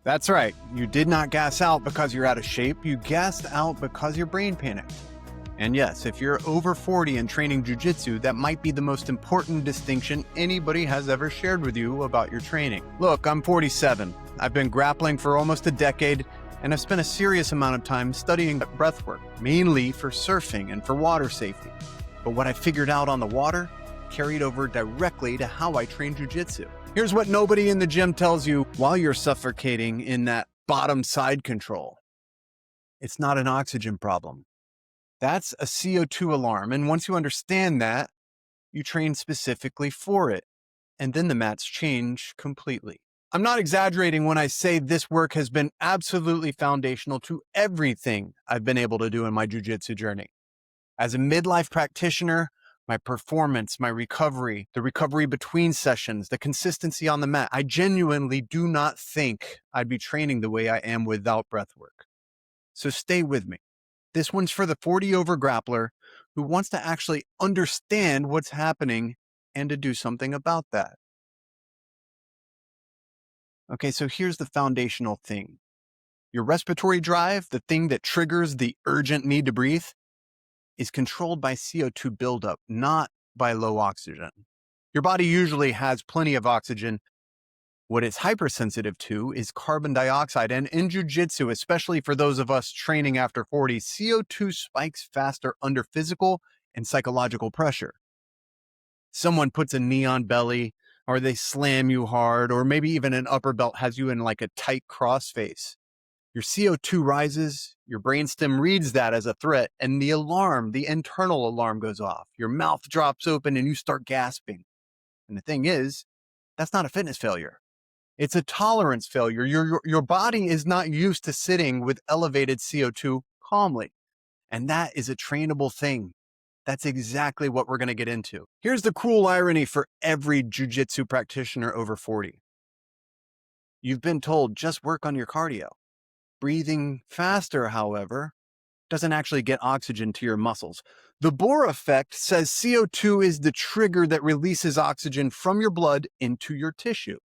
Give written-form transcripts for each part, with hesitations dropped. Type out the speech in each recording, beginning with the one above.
That's right. You did not gas out because you're out of shape. You gassed out because your brain panicked. And yes, if you're over 40 and training jiu-jitsu, that might be the most important distinction anybody has ever shared with you about your training. Look, I'm 47. I've been grappling for almost a decade, and I've spent a serious amount of time studying breathwork, mainly for surfing and for water safety. But what I figured out on the water carried over directly to how I train jiu-jitsu. Here's what nobody in the gym tells you while you're suffocating in that bottom side control. It's not an oxygen problem. That's a CO2 alarm. And once you understand that, you train specifically for it. And then the mats change completely. I'm not exaggerating when I say this work has been absolutely foundational to everything I've been able to do in my jiu-jitsu journey. As a midlife practitioner, my performance, my recovery, the recovery between sessions, the consistency on the mat, I genuinely do not think I'd be training the way I am without breath work. So stay with me. This one's for the 40 over grappler who wants to actually understand what's happening and to do something about that. Okay, so here's the foundational thing. Your respiratory drive, the thing that triggers the urgent need to breathe, is controlled by CO2 buildup, not by low oxygen. Your body usually has plenty of oxygen. What it's hypersensitive to is carbon dioxide. And in jiu-jitsu, especially for those of us training after 40, CO2 spikes faster under physical and psychological pressure. Someone puts a knee on belly, or they slam you hard, or maybe even an upper belt has you in like a tight crossface. Your CO2 rises, your brainstem reads that as a threat, and the alarm, the internal alarm goes off. Your mouth drops open and you start gasping. And the thing is, that's not a fitness failure. It's a tolerance failure. Your body is not used to sitting with elevated CO2 calmly. And that is a trainable thing. That's exactly what we're going to get into. Here's the cruel irony for every jiu-jitsu practitioner over 40. You've been told just work on your cardio. Breathing faster, however, doesn't actually get oxygen to your muscles. The Bohr effect says CO2 is the trigger that releases oxygen from your blood into your tissue.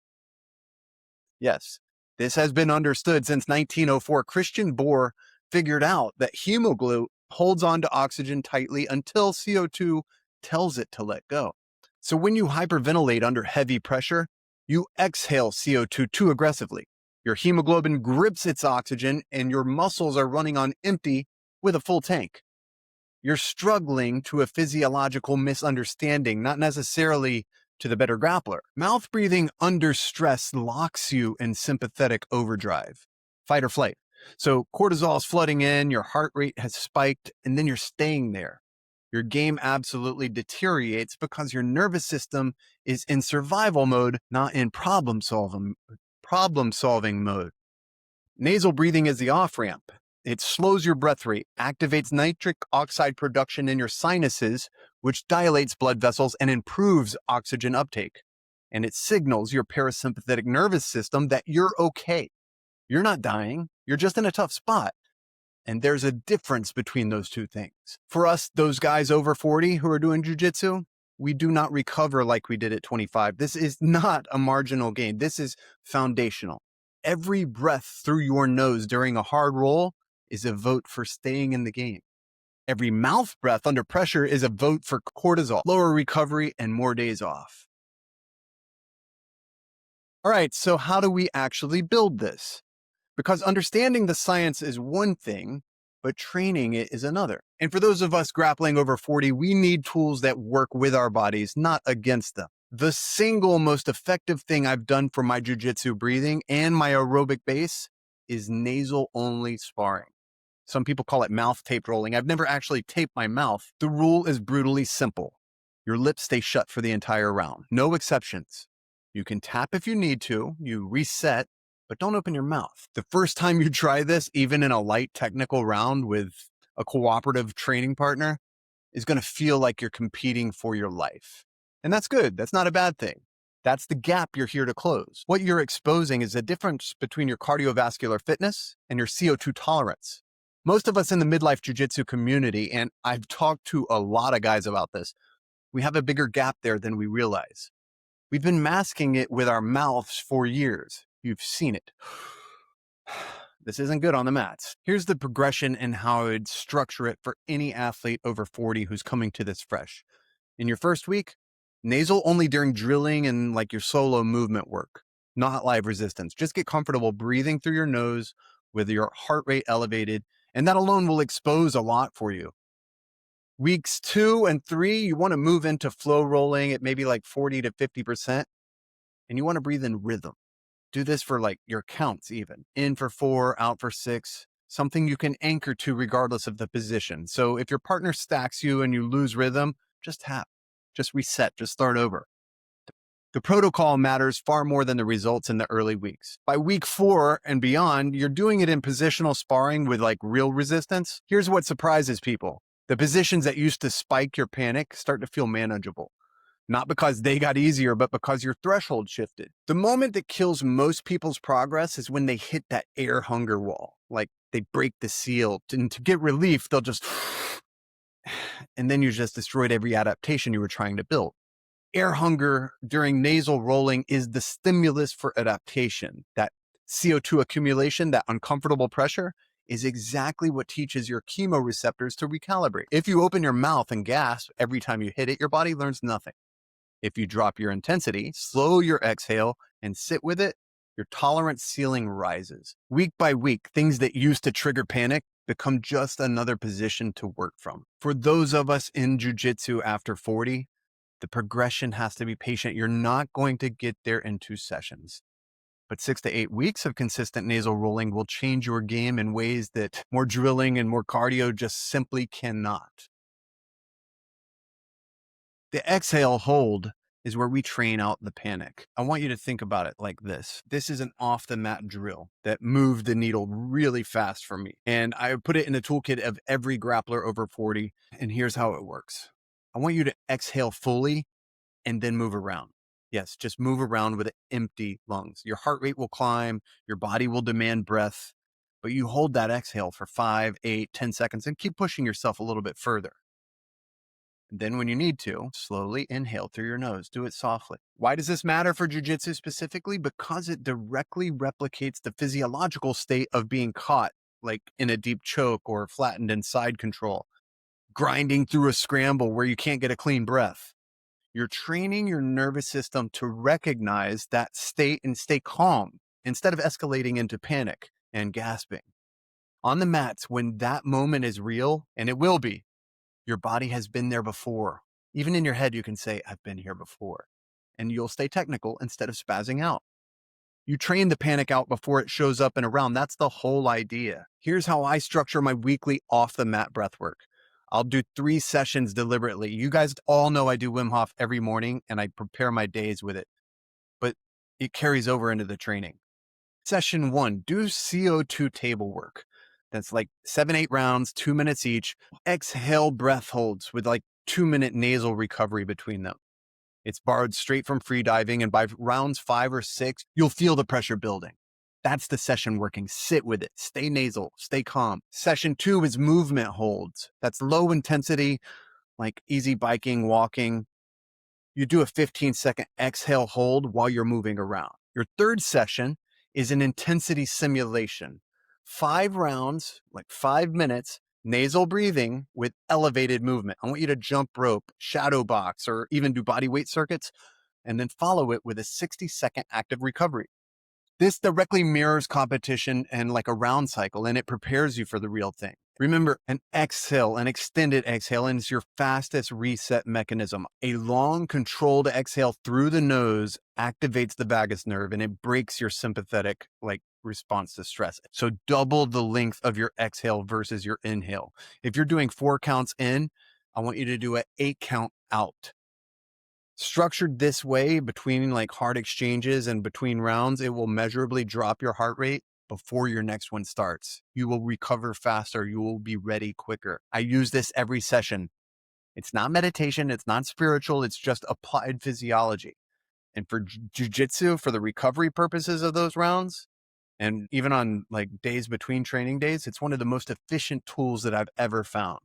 Yes, this has been understood since 1904. Christian Bohr figured out that hemoglobin holds on to oxygen tightly until CO2 tells it to let go. So when you hyperventilate under heavy pressure, you exhale CO2 too aggressively. Your hemoglobin grips its oxygen and your muscles are running on empty with a full tank. You're struggling to a physiological misunderstanding, not necessarily to the better grappler. Mouth breathing under stress locks you in sympathetic overdrive, fight or flight. So cortisol is flooding in, your heart rate has spiked, and then you're staying there. Your game absolutely deteriorates because your nervous system is in survival mode, not in problem solving mode. Nasal breathing is the off-ramp. It slows your breath rate, activates nitric oxide production in your sinuses, which dilates blood vessels and improves oxygen uptake. And it signals your parasympathetic nervous system that you're okay. You're not dying. You're just in a tough spot. And there's a difference between those two things. For us, those guys over 40 who are doing jiu-jitsu, we do not recover like we did at 25. This is not a marginal gain. This is foundational. Every breath through your nose during a hard roll is a vote for staying in the game. Every mouth breath under pressure is a vote for cortisol, lower recovery, and more days off. All right, so how do we actually build this? Because understanding the science is one thing, but training it is another. And for those of us grappling over 40, we need tools that work with our bodies, not against them. The single most effective thing I've done for my jiu-jitsu breathing and my aerobic base is nasal-only sparring. Some people call it mouth tape rolling. I've never actually taped my mouth. The rule is brutally simple. Your lips stay shut for the entire round. No exceptions. You can tap if you need to, you reset, but don't open your mouth. The first time you try this, even in a light technical round with a cooperative training partner, is going to feel like you're competing for your life. And that's good. That's not a bad thing. That's the gap you're here to close. What you're exposing is the difference between your cardiovascular fitness and your CO2 tolerance. Most of us in the midlife jiu-jitsu community, and I've talked to a lot of guys about this, we have a bigger gap there than we realize. We've been masking it with our mouths for years. You've seen it. This isn't good on the mats. Here's the progression and how I'd structure it for any athlete over 40 who's coming to this fresh. In your first week, nasal only during drilling and like your solo movement work, not live resistance. Just get comfortable breathing through your nose with your heart rate elevated, and that alone will expose a lot for you. Weeks 2 and 3, you want to move into flow rolling at maybe like 40 to 50%, and you want to breathe in rhythm. Do this for like your counts, even in for 4, out for 6, something you can anchor to regardless of the position. So if your partner stacks you and you lose rhythm, just tap, just reset, just start over. The protocol matters far more than the results in the early weeks. By week 4 and beyond, you're doing it in positional sparring with like real resistance. Here's what surprises people. The positions that used to spike your panic start to feel manageable. Not because they got easier, but because your threshold shifted. The moment that kills most people's progress is when they hit that air hunger wall. Like they break the seal, and to get relief, they'll just, and then you just destroyed every adaptation you were trying to build. Air hunger during nasal rolling is the stimulus for adaptation. That CO2 accumulation, that uncomfortable pressure, is exactly what teaches your chemoreceptors to recalibrate. If you open your mouth and gasp every time you hit it, your body learns nothing. If you drop your intensity, slow your exhale, and sit with it, your tolerance ceiling rises. Week by week, things that used to trigger panic become just another position to work from. For those of us in Jiu Jitsu after 40, the progression has to be patient. You're not going to get there in 2 sessions. But 6 to 8 weeks of consistent nasal rolling will change your game in ways that more drilling and more cardio just simply cannot. The exhale hold is where we train out the panic. I want you to think about it like this. This is an off the mat drill that moved the needle really fast for me. And I put it in the toolkit of every grappler over 40. And here's how it works. I want you to exhale fully and then move around. Yes, just move around with empty lungs. Your heart rate will climb, your body will demand breath, but you hold that exhale for 5, 8, 10 seconds and keep pushing yourself a little bit further. Then when you need to, slowly inhale through your nose. Do it softly. Why does this matter for jiu-jitsu specifically? Because it directly replicates the physiological state of being caught, like in a deep choke or flattened in side control, grinding through a scramble where you can't get a clean breath. You're training your nervous system to recognize that state and stay calm instead of escalating into panic and gasping. On the mats, when that moment is real, and it will be, your body has been there before. Even in your head, you can say, I've been here before. And you'll stay technical instead of spazzing out. You train the panic out before it shows up in a round. That's the whole idea. Here's how I structure my weekly off the mat breath work. I'll do 3 sessions deliberately. You guys all know I do Wim Hof every morning and I prepare my days with it, but it carries over into the training. Session 1, do CO2 table work. That's like 7, 8 rounds, 2 minutes each. Exhale breath holds with like 2-minute nasal recovery between them. It's borrowed straight from free diving, and by rounds 5 or 6, you'll feel the pressure building. That's the session working. Sit with it. Stay nasal. Stay calm. Session 2 is movement holds. That's low intensity, like easy biking, walking. You do a 15-second exhale hold while you're moving around. Your third session is an intensity simulation. 5 rounds, like 5 minutes, nasal breathing with elevated movement. I want you to jump rope, shadow box, or even do body weight circuits, and then follow it with a 60-second active recovery. This directly mirrors competition and like a round cycle, and it prepares you for the real thing. Remember, an exhale, an extended exhale, and it's your fastest reset mechanism. A long, controlled exhale through the nose activates the vagus nerve, and it breaks your sympathetic like response to stress. So double the length of your exhale versus your inhale. If you're doing 4 counts in, I want you to do an 8 count out. Structured this way between like hard exchanges and between rounds, it will measurably drop your heart rate before your next one starts. You will recover faster. You will be ready quicker. I use this every session. It's not meditation. It's not spiritual. It's just applied physiology. And for jiu-jitsu, for the recovery purposes of those rounds, and even on like days between training days, it's one of the most efficient tools that I've ever found.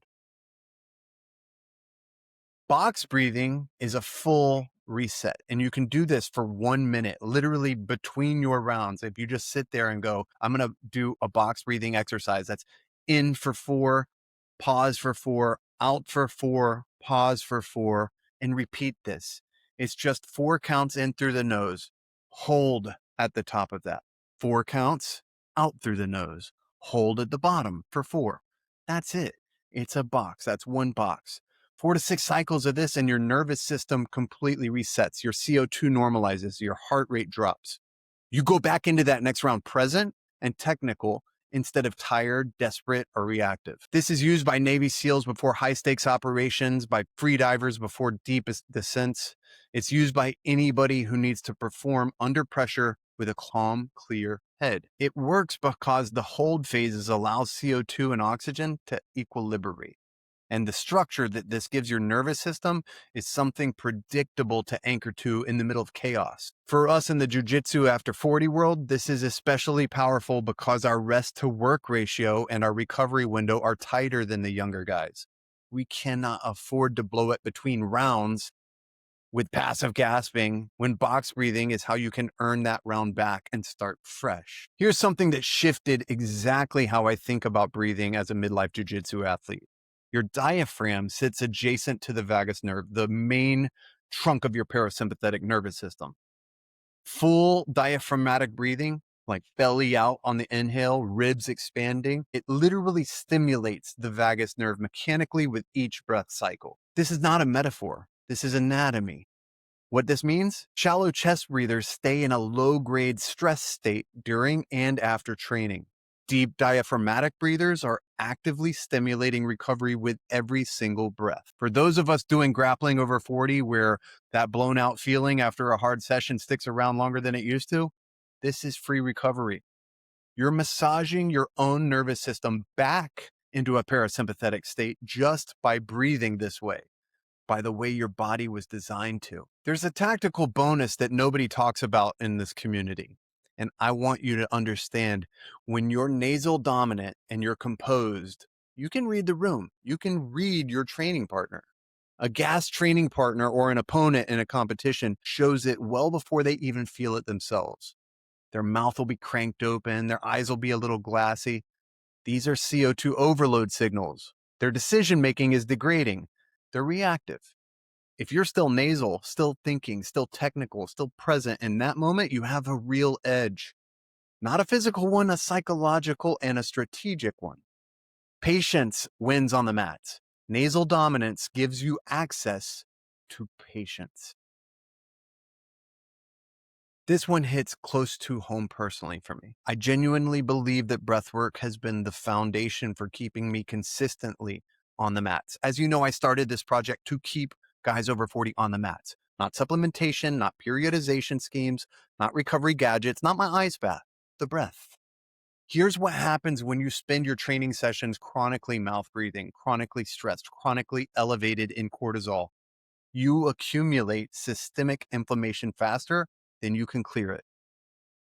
Box breathing is a full reset. And you can do this for 1 minute, literally between your rounds. If you just sit there and go, I'm going to do a box breathing exercise that's in for 4, pause for 4, out for 4, pause for 4, and repeat this. It's just 4 counts in through the nose, hold at the top of that. 4 counts out through the nose, hold at the bottom for 4. That's it. It's a box. That's one box. 4 to 6 cycles of this and your nervous system completely resets. Your CO2 normalizes, your heart rate drops. You go back into that next round present and technical instead of tired, desperate, or reactive. This is used by Navy SEALs before high stakes operations, by free divers before deep descents. It's used by anybody who needs to perform under pressure with a calm, clear head. It works because the hold phases allow CO2 and oxygen to equilibrate. And the structure that this gives your nervous system is something predictable to anchor to in the middle of chaos. For us in the Jiu Jitsu After 40 world, this is especially powerful because our rest to work ratio and our recovery window are tighter than the younger guys. We cannot afford to blow it between rounds with passive gasping when box breathing is how you can earn that round back and start fresh. Here's something that shifted exactly how I think about breathing as a midlife jiu-jitsu athlete. Your diaphragm sits adjacent to the vagus nerve, the main trunk of your parasympathetic nervous system. Full diaphragmatic breathing, like belly out on the inhale, ribs expanding, it literally stimulates the vagus nerve mechanically with each breath cycle. This is not a metaphor. This is anatomy. What this means? Shallow chest breathers stay in a low-grade stress state during and after training. Deep diaphragmatic breathers are actively stimulating recovery with every single breath. For those of us doing grappling over 40, where that blown out feeling after a hard session sticks around longer than it used to, this is free recovery. You're massaging your own nervous system back into a parasympathetic state just by breathing this way, by the way your body was designed to. There's a tactical bonus that nobody talks about in this community. And I want you to understand, when you're nasal dominant and you're composed, you can read the room. You can read your training partner. A gas training partner or an opponent in a competition shows it well before they even feel it themselves. Their mouth will be cranked open. Their eyes will be a little glassy. These are CO2 overload signals. Their decision-making is degrading. They're reactive. If you're still nasal, still thinking, still technical, still present in that moment, you have a real edge. Not a physical one, a psychological and a strategic one. Patience wins on the mats. Nasal dominance gives you access to patience. This one hits close to home personally for me. I genuinely believe that breathwork has been the foundation for keeping me consistently on the mats. As you know, I started this project to keep guys over 40 on the mats. Not supplementation, not periodization schemes, not recovery gadgets, not my ice bath, the breath. Here's what happens when you spend your training sessions chronically mouth breathing, chronically stressed, chronically elevated in cortisol. You accumulate systemic inflammation faster than you can clear it.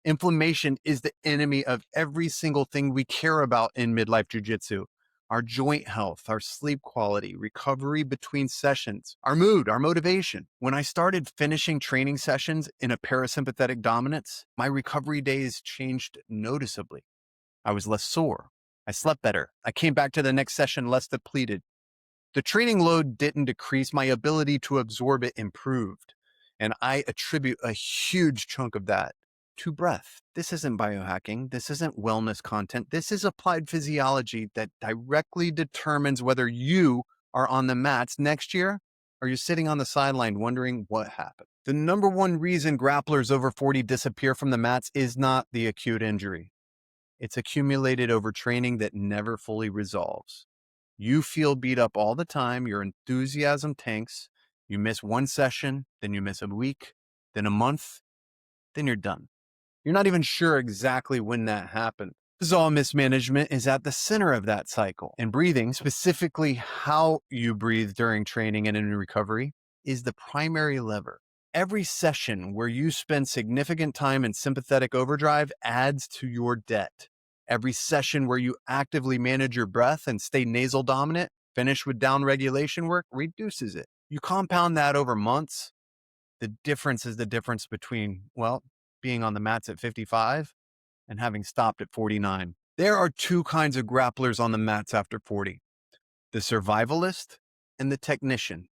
Inflammation is the enemy of every single thing we care about in midlife jiu-jitsu. Our joint health, our sleep quality, recovery between sessions, our mood, our motivation. When I started finishing training sessions in a parasympathetic dominance, my recovery days changed noticeably. I was less sore. I slept better. I came back to the next session less depleted. The training load didn't decrease. My ability to absorb it improved. And I attribute a huge chunk of that to breath. This isn't biohacking. This isn't wellness content. This is applied physiology that directly determines whether you are on the mats next year or you're sitting on the sideline wondering what happened. The number one reason grapplers over 40 disappear from the mats is not the acute injury. It's accumulated overtraining that never fully resolves. You feel beat up all the time. Your enthusiasm tanks. You miss one session, then you miss a week, then a month, then you're done. You're not even sure exactly when that happened. Cortisol mismanagement is at the center of that cycle. And breathing, specifically how you breathe during training and in recovery, is the primary lever. Every session where you spend significant time in sympathetic overdrive adds to your debt. Every session where you actively manage your breath and stay nasal dominant, finish with down regulation work, reduces it. You compound that over months, The difference is the difference between, well, being on the mats at 55 and having stopped at 49. There are two kinds of grapplers on the mats after 40, the survivalist and the technician.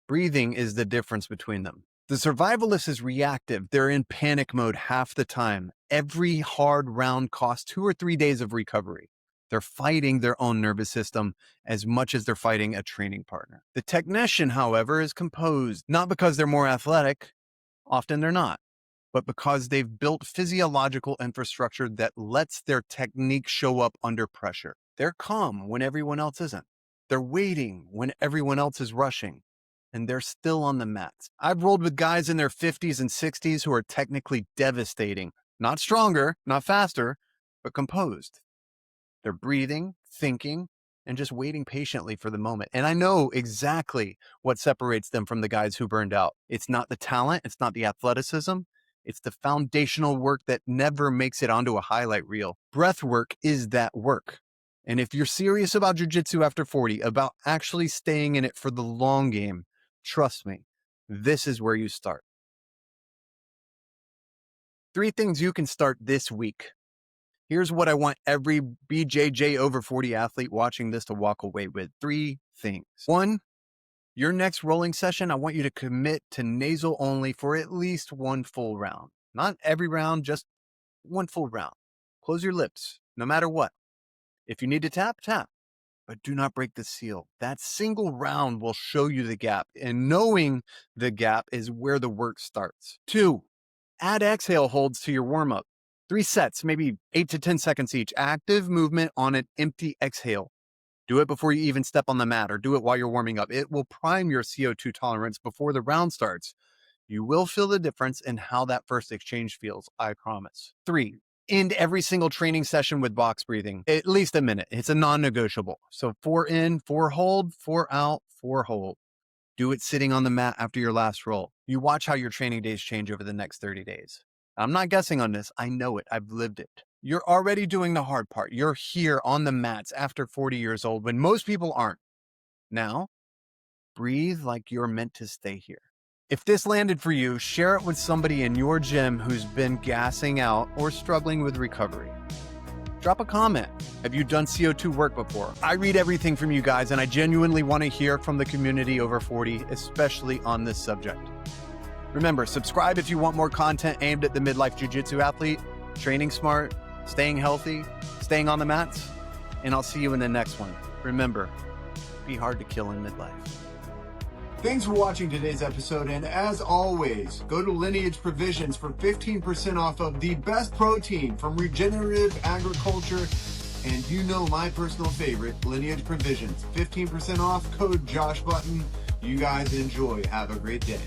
Breathing is the difference between them. The survivalist is reactive. They're in panic mode half the time. Every hard round costs 2 or 3 days of recovery. They're fighting their own nervous system as much as they're fighting a training partner. The technician, however, is composed, not because they're more athletic, often they're not, but because they've built physiological infrastructure that lets their technique show up under pressure. They're calm when everyone else isn't. They're waiting when everyone else is rushing. And they're still on the mats. I've rolled with guys in their 50s and 60s who are technically devastating. Not stronger, not faster, but composed. They're breathing, thinking, and just waiting patiently for the moment. And I know exactly what separates them from the guys who burned out. It's not the talent, it's not the athleticism, it's the foundational work that never makes it onto a highlight reel. Breath work is that work. And if you're serious about jiu-jitsu after 40, about actually staying in it for the long game, trust me, this is where you start. 3 things you can start this week. Here's what I want every BJJ over 40 athlete watching this to walk away with. 3 things. 1, your next rolling session, I want you to commit to nasal only for at least 1 full round. Not every round, just 1 full round. Close your lips, no matter what. If you need to tap, tap. But do not break the seal. That single round will show you the gap, and knowing the gap is where the work starts. 2, add exhale holds to your warm-up. 3 sets, maybe 8 to 10 seconds each. Active movement on an empty exhale. Do it before you even step on the mat, or do it while you're warming up. It will prime your CO2 tolerance before the round starts. You will feel the difference in how that first exchange feels, I promise. 3, end every single training session with box breathing, at least a minute. It's a non-negotiable. So 4 in, 4 hold, 4 out, 4 hold. Do it sitting on the mat after your last roll. You watch how your training days change over the next 30 days. I'm not guessing on this. I know it. I've lived it. You're already doing the hard part. You're here on the mats after 40 years old when most people aren't. Now, breathe like you're meant to stay here. If this landed for you, share it with somebody in your gym who's been gassing out or struggling with recovery. Drop a comment. Have you done CO2 work before? I read everything from you guys, and I genuinely want to hear from the community over 40, especially on this subject. Remember, subscribe if you want more content aimed at the midlife jiu-jitsu athlete, training smart, staying healthy, staying on the mats, and I'll see you in the next one. Remember, be hard to kill in midlife. Thanks for watching today's episode, and as always, go to Lineage Provisions for 15% off of the best protein from regenerative agriculture, and you know my personal favorite, Lineage Provisions. 15% off, code JoshButton. You guys enjoy. Have a great day.